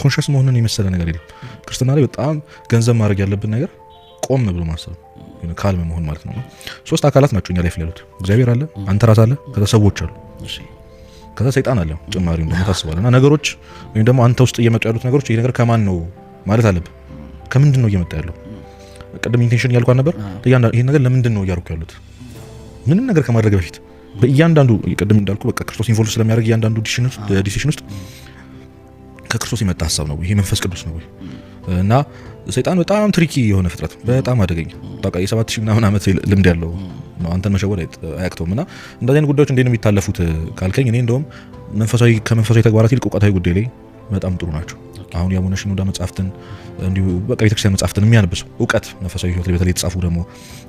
ኮንሺየስ መሆንን የመሰለ ነገር የለም ክርስትና ላይ በጣም ገንዘብ ማድረግ ያለብን ነገር ቆም ብሎ ማሰብ ካልም መሆን ማለት ነው ሶስት አካላት ናቸው እኛ ላይ ያሉት እግዚአብሔር አለ አንተ ራስህ አለ ከዛ ሰዎች አሉ ከዛ ሰይጣን አለ ጭማሪው እንደሆነ ታስባለና ነገሮች ወይም ደግሞ አንተ ውስጥ እየመጡ ያሉት ነገሮች ይሄ ነገር ከማን ነው ማለት አለብህ ከምንድን ነው እየመጣ ያለው ቀደም ኢንቴንሽን ያልኳን ነበር ይሄ ነገር ለምንድን ነው እያደረኩ ያሉት ምንም ነገር ከማድረግ በፊት በእያንዳንዱ ቀደም እንዳልኩ በቃ ክርስቶስ ኢንቮልቭ ስለሚያደርግ እያንዳንዱ ዲሲሽን ውስጥ ከክርስቶስ የመጣ ሐሳብ ነው ይሄ መንፈስ ቅዱስ ነው እና ሰይጣን በጣም ትሪኪ የሆነ ፍጥረት በጣም አደገኛ በቃ የ7000 ምናምን ዓመት ልምድ ያለው ነው አንተን መሸወድ አያቅተውምና እንደዚህ አይነት ጉዳዮች እንዴት ነው የሚታለፉት ካልከኝ እኔ እንደውም ከመንፈሳዊ ተግባራት ይልቅ ዕውቀታዊ ጉዳይ ላይ በጣም ጥሩ ናቸው አሁን ያሙነ ሽኖዳ መጻፍትን እንዲሁ በቃ ቤተክርስቲያን መጻፍትን የሚያነብሰው ዕውቀት መንፈሳዊ ህይወት ላይ በተለይ የተጻፉ ደግሞ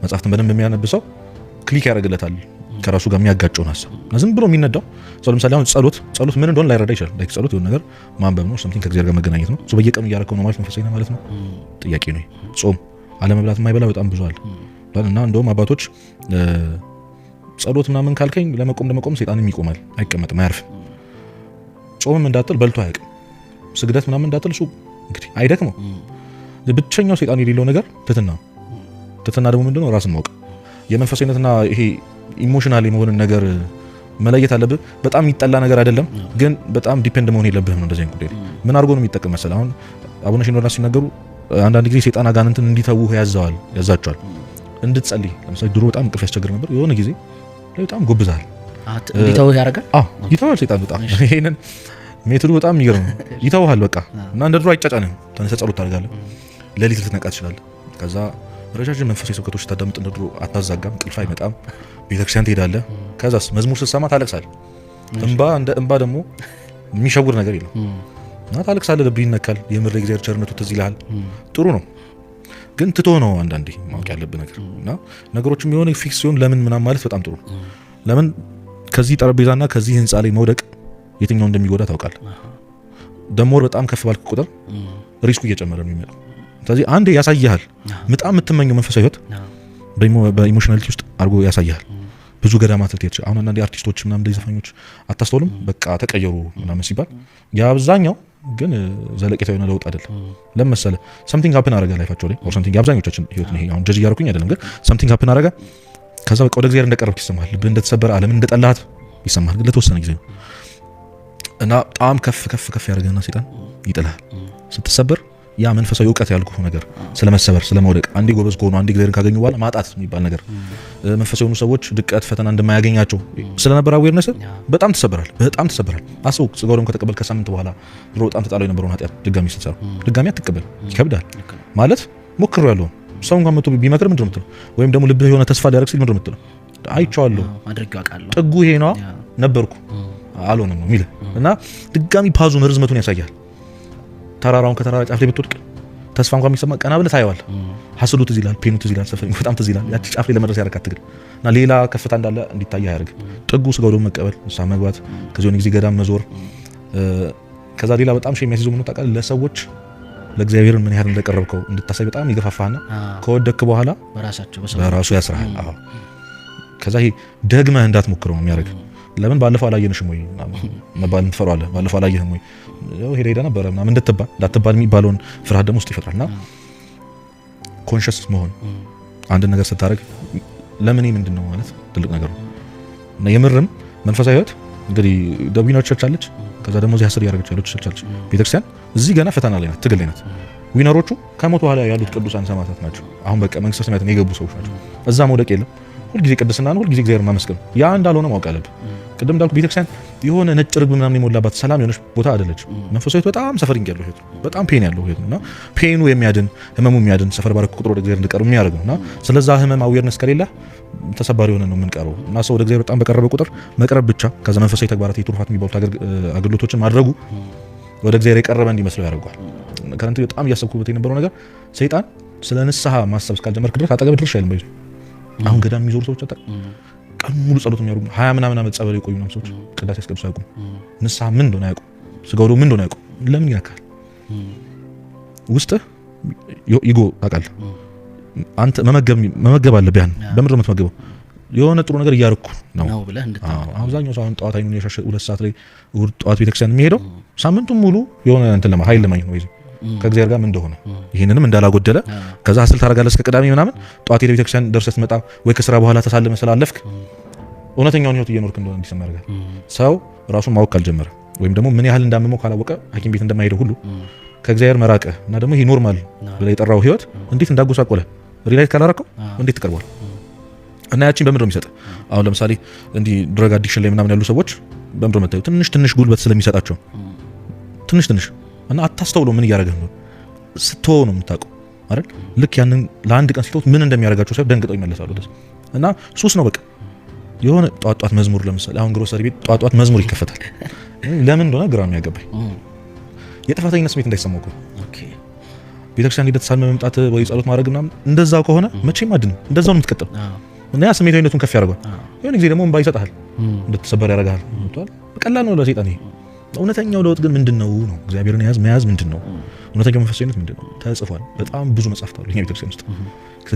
መጻፍትን በደንብ የሚያነብሰው ክሊክ ያደርግለታል ከራሱ ጋር የሚያጋጨውን ሐሳብ ዝም ብሎ የሚነዳው ሰው ለምሳሌ አሁን ጸሎት ምን እንደሆነ ላይረዳ ይችላል ላይክ ጸሎት የሆነ ነገር ማንበብ ነው something ከእግዚአብሔር ጋር መገናኘት ነው በየቀኑ እያደረከው ነው ማለት መንፈሳዊ ነው ማለት ነው ጥያቄ ነው ጾም አለመብላት የማይበላ በጣም ብዙ አለ እና እንደውም አባቶች ጸሎት ምናምን ካልከኝ ለመቆም ሰይጣንም ይቆማል አይቀመጥም አያርፍም ጾምም እንዳትል በልቶ አያውቅም ስግደት ምናምን እንዳትል እሱ እንግዲህ አይደክመው ብቸኛው ሰይጣን የሌለው ነገር ትትና ደግሞ ምንድነው ራስን ማወቅ የመንፈሳዊነትና ይሄ ኢሞሽናል የመሆንን ነገር መለየት አለብህ በጣም ይጣላ ነገር አይደለም ግን በጣም ዲፔንድ መሆን የለብህም ነው እንደዚህ ጉዳይ ምን አድርጎ ነው የሚጠቀም መሰለህ አሁን አቡነ ሽኖዳ ሲናገሩ አንዳንድ ጊዜ ሰይጣን አጋንንትን እንዲተው ያዛቸዋል እንድትጸልይ ለምሳሌ ድሮ በጣም እንቅልፍ ያስቸግር ነበር የሆነ ጊዜ በጣም ጎብዛል እንዲተው ያደርጋል ይተዋል ሰይጣን በጣም ይሄንን ሜትዱ በጣም ይገርም ይተዋል በቃ እና እንደ ድሮ አይጫጫንም ተነሳ ጸሎት ታደርጋለህ ለሊት ልትነቃ ትችላለህ ከዛ ረጃጅም መንፈሳዊ ስብከቶች ታዳምጥ እንደ ድሮ አታዛጋም እንቅልፍ አይመጣም ቤተክርስቲያን ትሄዳለህ ከዛስ መዝሙር ስትሰማ ታለቅሳለህ እንባ ደግሞ የሚሸውር ነገር የለም እና ታለቅሳለህ ልብህ ይነካል የምር የእግዚአብሔር ቸርነቱ ትዝ ይልሃል ጥሩ ነው ግን ትቶ ነው አንዳንዴ ማወቅ ያለብህ ነገር እና ነገሮችም የሆነ ፊክስ ሲሆን ለምን ምናምን ማለት በጣም ጥሩ ለምን ከዚህ ጠረጴዛና ከዚህ ህንጻ ላይ መውደቅ የትኛው እንደሚጎዳ ታውቃለህ ደሞ በጣም ከፍ ባልክ ቁጥር ሪስኩ እየጨመረ ነው የሚመጣው ስለዚህ አንዴ ያሳያል በጣም የምትመኘው መንፈሳዊ ህይወት በኢሞሽናሊቲ ውስጥ አድርጎ ያሳያል ብዙ ገዳማት ልትሄድ አሁን አንዳንድ አርቲስቶች ምናምን እንደዚህ ዘፋኞች አታስተውሉም በቃ ተቀየሩ ምናምን ሲባል የአብዛኛው ግን ዘለቄታዊ የሆነ ለውጥ አይደለም ለምሳሌ something happen አረጋ ላይፋቸው ላይ or something አብዛኞቻችን ህይወት ነው አሁን ጀጅ እያደረኩኝ አይደለም ግን something happen አረጋ ከዛ በቃ ወደ እግዚአብሔር እንደቀረብክ ይሰማል ልብህ እንደተሰበረ ዓለምን እንደጠላሃት ይሰማል ግን ለተወሰነ ጊዜ እና በጣም ከፍ ያደርገና ሰይጣን ይጥላል ስትሰበር ያ መንፈሳዊ ዕውቀት ያልኩህ ነገር ስለመሰበር ስለመውደቅ አንዴ ጎበዝ ከሆኑ አንዴ እግዚአብሔርን ካገኙ በኋላ ማጣት የሚባል ነገር መንፈሳዊ የሆኑ ሰዎች ድቀት ፈተና እንደማያገኛቸው ስለነበር አዌርነስ በጣም ተሰበራል አስቡ ጽጋውም ከተቀበል ከሳምንት በኋላ ድሮ በጣም ተጣለው የነበረውን ኃጢአት ድጋሚ ስትሰሩ ድጋሚ አትቀበል ይከብዳል ማለት ሞክሩ ያለው ሰው እንኳን መጥቶ ቢመክር ምንድነው የምትለው ወይም ደግሞ ልብህ የሆነ ተስፋ ሊያደርግ ሲል ምንድነው የምትለው አይቼዋለሁ ማድረግ ያውቃለሁ ጥጉ ይሄ ነው ነበርኩ አልሆነም ነው የሚል እና ድጋሚ ፓዙን ርዝመቱን ያሳያል ተራራውን ከተራራ ጫፍ ላይ ብትወድቅ ተስፋ እንኳን የሚሰማ ቀና ብለህ ታየዋለህ ሐስዱ ትዝ ይላል ፔኑ ትዝ ይላል ሰፈሪንግ በጣም ትዝ ይላል ያቺ ጫፍ ላይ ለመድረስ ያረካት ትግል እና ሌላ ከፍታ እንዳለ እንዲታይ ያደርግ ጥጉ ስጋው ደግሞ መቀበል ንስሐ መግባት ከዚያ ጊዜ ገዳም መዞር ከዛ ሌላ በጣም ሸም ያስይዙ ምን ታውቃለህ ለሰዎች ለእግዚአብሔር ምን ያህል እንደቀረብከው እንድታሳይ በጣም ይገፋፋና ከወደክ በኋላ በራሱ ያስራል ከዛ ይሄ ደግመህ እንዳትሞክረው ነው የሚያደርግ ለምን ባለፈው አላየንሽም ወይ መባል እንትፈራለህ ባለፈው አላየህም ወይ ያው ሄዳ ነበር ምናምን እንዳትባል የሚባለውን ፍርሃት ደግሞ ውስጥ ይፈጥራልና ኮንሺየስ መሆን አንድ ነገር ስታደርግ ለምን ምንድነው ማለት ትልቅ ነገር ነው እና የምርም መንፈሳዊ ህይወት እንግዲህ ዊነር ቸርች አለች ከዛ ደግሞ እዚህ አስር ያደረገች ያለች ቸርች አለች ቤተክርስቲያን እዚህ ገና ፈተና ላይ ናት ትግል ላይ ናት ዊነሮቹ ከሞቱ በኋላ ያሉት ቅዱሳን ሰማዕታት ናቸው አሁን በቃ መንግስተ ሰማያትን የገቡ ሰዎች ናቸው እዛ መውደቅ የለም ሁሉ ጊዜ ቅድስና ነው ሁሉ ጊዜ እግዚአብሔር ማመስገን ያ እንዳልሆነ ማወቅ አለብህ ቅድም እንዳልኩ ቤተክርስቲያን የሆነ ነጭ ርግብ ምናምን የሞላባት ሰላም የሆነች ቦታ አይደለች መንፈሳዊት በጣም ሰፈሪንግ ያለው ህይወት በጣም ፔን ያለው ህይወት ነውና ፔኑ የሚያድን ህመሙ የሚያድን ሰፈር ባረክ ቁጥር ወደ እግዚአብሔር እንድቀርብ የሚያደርግ ነውና ስለዛ ህመም አዌርነስ ከሌለ ተሰባሪ ሆነ ነው የምንቀረው እና ሰው ወደ እግዚአብሔር በጣም በቀረበ ቁጥር መቅረብ ብቻ ከዛ መንፈሳዊ ተግባራት የትሩፋት የሚባሉት አገልግሎቶችን ማድረጉ ወደ እግዚአብሔር የቀረበ እንዲመስለው ያደርጋል ከረንት በጣም እያሰብኩበት የነበረው ነገር ሰይጣን ስለ ንስሐ ማሰብ እስካልጀመርክ ድረስ አጠገብ ድርሽ አይልም ባይዙ አሁን ገዳም የሚዞሩ ሰዎች ቀን ሙሉ ጸሎት የሚያደርጉ 20 ምናምን ዓመት ጸበል የቆዩ ነው ሰዎች ቅዳሴ ያስቀድሱ ያውቁ ንስሐ ምን እንደሆነ ያውቁ ስጋው ምን እንደሆነ ያውቁ ለምን ይላካል ውስጥ ይጎ ታውቃለህ አንተ መመገብ አለብህ ያን በምድር የምትመገበው የሆነ ጥሩ ነገር እያረኩ ነው ብለህ እንድታውቅ አብዛኛው ሰው አሁን ጠዋት አይኑን የሻሸ 2 ሰዓት ላይ እሑድ ጠዋት ቤተክርስቲያን የሚሄደው ሳምንቱን ሙሉ የሆነ እንትን ኃይል ለማግኘት ነው ይዘው ከእግዚአብሔር ጋር ምን እንደሆነ ይሄንንም እንዳላጎደለ ከዛ ሐስል ታረጋለህ እስከ ቅዳሜ ምናምን ጧት የቤተ ክርስቲያን ደርሰህ ስትመጣ ወይ ከስራ በኋላ ተሳልመ ስላለፍክ እውነተኛውን ህይወት እየኖርክ እንደሆነ እንዲሰማ ያደርጋል። ሰው ራሱን ማወቅ ካልጀመረ ወይም ደግሞ ምን ያህል እንዳመመው ካላወቀ ሐኪም ቤት እንደማይሄደው ሁሉ ከእግዚአብሔር መራቀ እና ደግሞ ይሄ ኖርማል ብለህ የጠራው ህይወት እንዴት እንዳጎሳቆለ ሪላይት ካላረከው እንዴት ትቀርባለህ? እና ያቺን በምድር የሚሰጥ አሁን ለምሳሌ እንዲህ ድረግ አዲክሽን ላይ ምናምን ያሉ ሰዎች በምድር መታዩ ትንሽ ጉልበት ስለሚሰጣቸው ትንሽ እና አታስተውሎ ምን እያደረገ ነው ስትወው ነው የምታውቀው አይደል? ልክ ያንን ለአንድ ቀን ሲተውት ምን እንደሚያደርጋቸው ሳይሆን ደንግጠው ይመለሳሉ። እና ሱስ ነው በቃ የሆነ ጧት መዝሙር ለምሳሌ አሁን ግሮሰሪ ቤት ጧት መዝሙር ይከፈታል። ለምን እንደሆነ ግራ ነው ያገባኝ። የጥፋተኝነት ስሜት እንዳይሰማው እኮ ቤተክርስቲያን ሂደት ሳልመ መምጣት ወይ ጸሎት ማድረግ ምናምን እንደዛው ከሆነ መቼም አድን እንደዛው ነው የምትቀጥለው እና ያ ስሜታዊነቱን ከፍ ያደርጋል። የሆነ ጊዜ ደግሞ እንባ ይሰጣል፣ እንድትሰበር ያደርጋል። በቀላል ነው ለሰይጣን ይሄ። እውነተኛው ለውጥ ግን ምንድነው ነው? እግዚአብሔርን መያዝ ምንድነው? እውነተኛው መንፈሳዊነት ምንድነው? ተጽፏል። በጣም ብዙ መጽሐፍት አሉ ይሄ ቤተክርስቲያን ውስጥ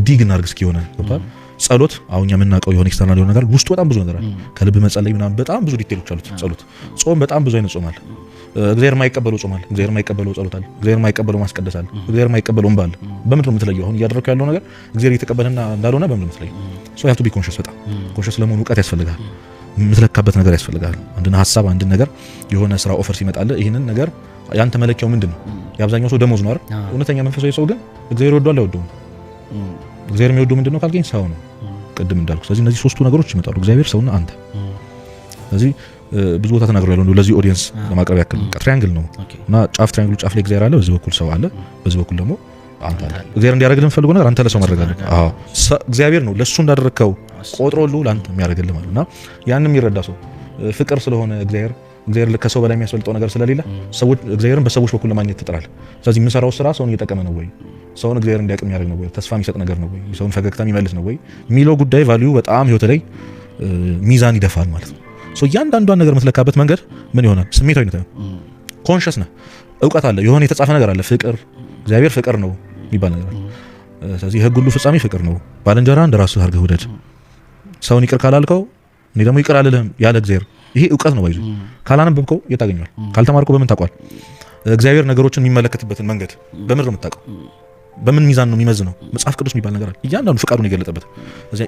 ዲግ እናድርግ እስኪ የሆነ ገብቷል። ጸሎት አሁን የምናውቀው የሆነ ኤክስተርናል የሆነ ነገር ውስጡ በጣም ብዙ ነገር አለ። ከልብ መጸለይ ምናምን በጣም ብዙ ዲቴሎች አሉት። ጸሎት ጾም በጣም ብዙ አይነት ጾም አለ። እግዚአብሔር የማይቀበለው ጾም አለ። እግዚአብሔር የማይቀበለው ጸሎት አለ። እግዚአብሔር የማይቀበለው ማስቀደስ አለ። እግዚአብሔር የማይቀበለው እንባ አለ። በምንድን ነው የምትለየው? አሁን እያደረኩ ያለው ነገር እግዚአብሔር እየተቀበለና እንዳልሆነ በምንድን ነው የምትለየው? ሶ ያቱ ቢ ኮንሺየስ በጣም ኮንሺየስ ለመሆን እውቀት ያስፈልጋል። የምትለካበት ነገር ያስፈልጋል። አንድን ሐሳብ አንድን ነገር የሆነ ስራ ኦፈር ሲመጣለ ይሄንን ነገር ያንተ መለኪያው ምንድነው? የአብዛኛው ሰው ደሞዝ ነው አይደል? እውነተኛ መንፈሳዊ ሰው ግን እግዚአብሔር ይወደዋል አይወደውም? እግዚአብሔር የሚወደው ምንድነው ካልከኝ ሰው ነው ቅድም እንዳልኩ። ስለዚህ እነዚህ ሶስቱ ነገሮች ይመጣሉ፣ እግዚአብሔር፣ ሰውና አንተ። ስለዚህ ብዙ ቦታ ተናግሬያለሁ እንደው ለዚህ ኦዲየንስ ለማቅረብ ያክል ትራያንግል ነው እና ትራያንግሉ ጫፍ ላይ እግዚአብሔር አለ፣ በዚህ በኩል ሰው አለ፣ በዚህ በኩል ደግሞ አንተ አለ። እግዚአብሔር እንዲያደርግልህ የምትፈልገው ነገር አንተ ለሰው ማድረግ አለ። አዎ እግዚአብሔር ነው ለሱ እንዳደረከው ቆጥሮልህ ላንተ የሚያደርግልህ ማለት እና ያንንም የሚረዳ ሰው ፍቅር ስለሆነ እግዚአብሔር ከሰው በላይ የሚያስበልጠው ነገር ስለሌለ ሰዎች እግዚአብሔርን በሰዎች በኩል ለማግኘት ትጥራለህ። ስለዚህ የምሰራው ስራ ሰውን እየጠቀመ ነው ወይ? ሰውን እግዚአብሔር እንዲያውቅ የሚያደርግ ነው ወይ? ተስፋ የሚሰጥ ነገር ነው ወይ? ሰውን ፈገግታ የሚመልስ ነው ወይ የሚለው ጉዳይ ቫልዩ በጣም ህይወት ላይ ሚዛን ይደፋል ማለት ነው። ሶ እያንዳንዷን ነገር የምትለካበት መንገድ ምን ይሆናል? ስሜታዊነት ነው። ኮንሺየስ ነህ፣ እውቀት አለ፣ የሆነ የተጻፈ ነገር አለ። ፍቅር እግዚአብሔር ፍቅር ነው የሚባል ነገር አለ። ስለዚህ የህግ ሁሉ ፍጻሜ ፍቅር ነው። ባልንጀራህን እንደራስህ አድርገህ ውደድ። ሰውን ይቅር ካላልከው እኔ ደግሞ ይቅር አልልህም ያለ እግዚአብሔር። ይሄ እውቀት ነው። ባይዙ ካላነበብከው የት ታገኘዋል? ካልተማርከው በምን ታውቋል? እግዚአብሔር ነገሮችን የሚመለከትበትን መንገድ በምን ነው የምታውቀው? በምን ሚዛን ነው የሚመዝነው? መጽሐፍ ቅዱስ የሚባል ነገር አለ። እያንዳንዱ ፍቃዱን የገለጠበት። ስለዚህ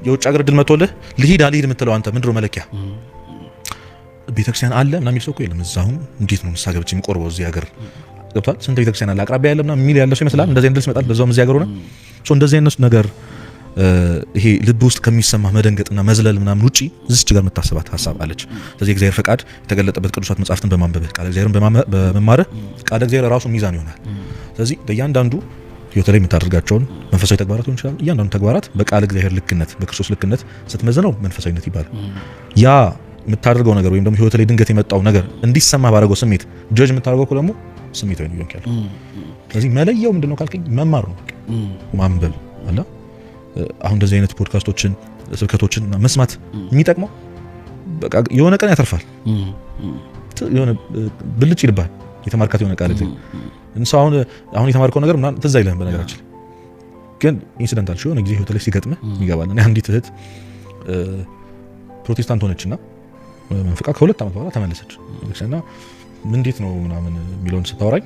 የውጭ ሀገር እድል መጥቶልህ ልሂድ አልሂድ የምትለው አንተ ምንድነው መለኪያ? ቤተክርስቲያን አለ ምናምን የሚል ሰው እኮ የለም። እዛሁን እንዴት ነው ንስሐ ገብቼ የሚቆርበው እዚህ ሀገር? ገብቷል? ስንት ቤተክርስቲያን አለ አቅራቢያ ያለ ምናምን የሚል ያለ ሰው ይመስላል። እንደዚህ አይነት ይመጣል በዛውም እዚህ ሀገር ሆነ። ሶ እንደዚህ አይነት ነገር ይሄ ልብ ውስጥ ከሚሰማ መደንገጥና መዝለል ምናምን ውጪ እዚች ጋር የምታስባት ሀሳብ አለች። ስለዚህ እግዚአብሔር ፈቃድ የተገለጠበት ቅዱሳት መጽሐፍትን በማንበብህ ቃል እግዚአብሔርን በመማርህ ቃል እግዚአብሔር ራሱ ሚዛን ይሆናል። ስለዚህ በእያንዳንዱ ህይወት ላይ የምታደርጋቸውን መንፈሳዊ ተግባራት ሊሆን ይችላል። እያንዳንዱ ተግባራት በቃል እግዚአብሔር ልክነት በክርስቶስ ልክነት ስትመዝነው መንፈሳዊነት ይባላል። ያ የምታደርገው ነገር ወይም ደግሞ ህይወት ላይ ድንገት የመጣው ነገር እንዲሰማ ባደረገው ስሜት ጀጅ የምታደርገው ደግሞ ስሜታዊ ነው ይሆናል። ስለዚህ መለያው ምንድነው ካልከኝ መማር ነው፣ ማንበብ አለ። አሁን እንደዚህ አይነት ፖድካስቶችን ስብከቶችን መስማት የሚጠቅመው በቃ የሆነ ቀን ያተርፋል፣ የሆነ ብልጭ ይልባል። የተማርካት የሆነ ቃል እንሰው አሁን የተማርከው ነገር ምናምን ትዝ አይልህም። በነገራችን ግን ኢንሲደንታል የሆነ ጊዜ ህይወት ላይ ሲገጥምህ ይገባል። እኔ አንዲት እህት ፕሮቴስታንት ሆነችና መንፈቃ ከ2 ዓመት በኋላ ተመለሰች እና እንዴት ነው ምናምን የሚለውን ስታወራኝ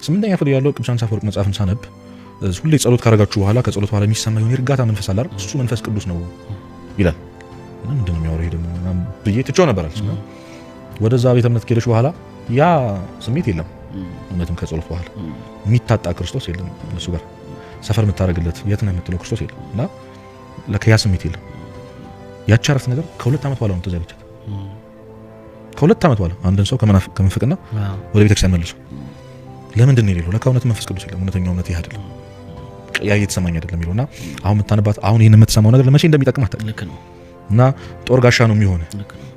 8ኛ ክፍል ያለው ቅዱስ አፈወርቅ መጽሐፍን ሳነብ ሁሌ ጸሎት ካረጋችሁ በኋላ ከጸሎት በኋላ የሚሰማ የሆነ እርጋታ መንፈስ አለ አይደል? እሱ መንፈስ ቅዱስ ነው ይላል። ምንድን ነው የሚያወራው? ይሄ ደግሞ ብዬ ትቼው ነበር አለች። ወደዛ ቤተ እምነት ከሄደች በኋላ ያ ስሜት የለም። እውነትም ከጸሎት በኋላ የሚታጣ ክርስቶስ የለም እነሱ ጋር ሰፈር የምታደርግለት የት ነው የምትለው ክርስቶስ የለም እና ለከያ ስሜት የለም። ያቺ አረፍት ነገር ከ2 ዓመት በኋላ ነው ትዝ ያለቻት። ከ2 ዓመት በኋላ አንድን ሰው ከመንፈቅና ወደ ቤተክርስቲያን መልሶ ለምንድን ነው የሌለው? ለካ እውነት መንፈስ ቅዱስ የለም። እውነተኛው እውነት ይሄ አይደለም፣ ያ እየተሰማኝ አይደለም ይለውና አሁን የምታነባት አሁን ይሄን የምትሰማው ነገር ለመቼ እንደሚጠቅም አታውቅም። እና ጦር ጋሻ ነው የሚሆነ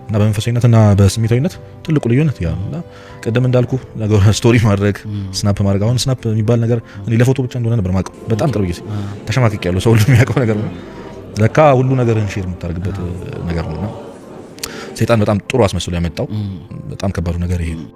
እና በመንፈሳዊነትና በስሜታዊነት ትልቁ ልዩነት ያ ነውና ቅድም እንዳልኩ ነገር ስቶሪ ማድረግ ስናፕ ማድረግ አሁን ስናፕ የሚባል ነገር እኔ ለፎቶ ብቻ እንደሆነ ነበር ማውቀው። በጣም ቅርብ ጊዜ ተሸማቅቄ ያለው ሰው ሁሉ የሚያውቀው ነገር ነው። ለካ ሁሉ ነገርን ሼር የምታደርግበት ነገር ነውና ሰይጣን በጣም ጥሩ አስመስሎ ያመጣው በጣም ከባዱ ነገር ይሄ ነው።